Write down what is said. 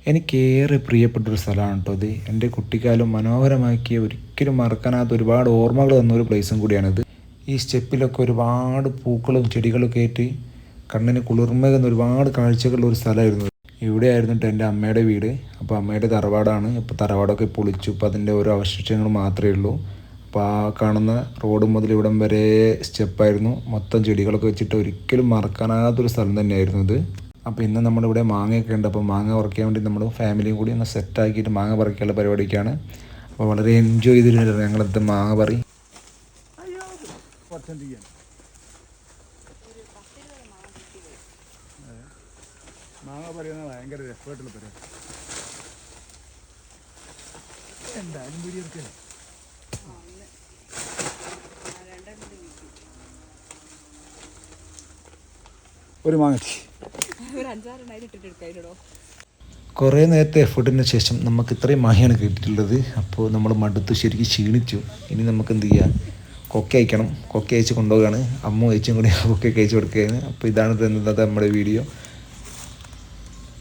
എനിക്കേറെ പ്രിയപ്പെട്ടൊരു സ്ഥലമാണ് കേട്ടോ ഇത്. എൻ്റെ കുട്ടിക്കാലം മനോഹരമാക്കിയ ഒരിക്കലും മറക്കാനാത്ത ഒരുപാട് ഓർമ്മകൾ തന്നൊരു പ്ലേസും കൂടിയാണിത്. ഈ സ്റ്റെപ്പിലൊക്കെ ഒരുപാട് പൂക്കളും ചെടികളൊക്കെ ആയിട്ട് കണ്ണിന് കുളിർമേകുന്ന ഒരുപാട് കാഴ്ചകളുള്ള ഒരു സ്ഥലമായിരുന്നു. ഇവിടെയായിരുന്നു കേട്ടോ എൻ്റെ അമ്മയുടെ വീട്. അപ്പോൾ അമ്മയുടെ തറവാടാണ്. ഇപ്പോൾ തറവാടൊക്കെ പൊളിച്ചു. ഇപ്പോൾ അതിൻ്റെ ഓരോ അവശിഷ്ടങ്ങൾ മാത്രമേ ഉള്ളൂ. അപ്പോൾ ആ കാണുന്ന റോഡ് മുതൽ ഇവിടം വരെ സ്റ്റെപ്പായിരുന്നു. മൊത്തം ചെടികളൊക്കെ വെച്ചിട്ട് ഒരിക്കലും മറക്കാനാത്തൊരു സ്ഥലം തന്നെയായിരുന്നു ഇത്. അപ്പോൾ ഇന്ന് നമ്മളിവിടെ മാങ്ങയൊക്കെ ഉണ്ട്. അപ്പോൾ മാങ്ങ പറിക്കാൻ വേണ്ടി നമ്മൾ ഫാമിലിയും കൂടി ഒന്ന് സെറ്റാക്കിയിട്ട് മാങ്ങ പറിക്കാനുള്ള പരിപാടിക്കാണ്. അപ്പോൾ വളരെ എൻജോയ് ചെയ്തിട്ടുണ്ട് ഞങ്ങളത് മാങ്ങ പറി. മാങ്ങ പറയുന്നത് ഭയങ്കര രസമായിട്ടുള്ള പരിപാടി. എന്തായാലും പിടിയെടുക്കല്ലേ. ഒരു മാങ്ങ കുറേ നേരത്തെ എഫേർട്ടിന് ശേഷം നമുക്ക് ഇത്രയും മാങ്ങയാണ് കിട്ടിയിട്ടുള്ളത്. അപ്പോൾ നമ്മൾ മടുത്ത് ശരിക്കും ക്ഷീണിച്ചു. ഇനി നമുക്ക് എന്ത് ചെയ്യാം, കൊക്ക അയക്കണം. കൊക്ക അയച്ച് കൊണ്ടുപോവുകയാണ്. അമ്മ അയച്ചും കൂടി കൊക്ക അയച്ച് കൊടുക്കുകയാണ്. അപ്പോൾ ഇതാണ് തന്നത് നമ്മുടെ വീഡിയോ.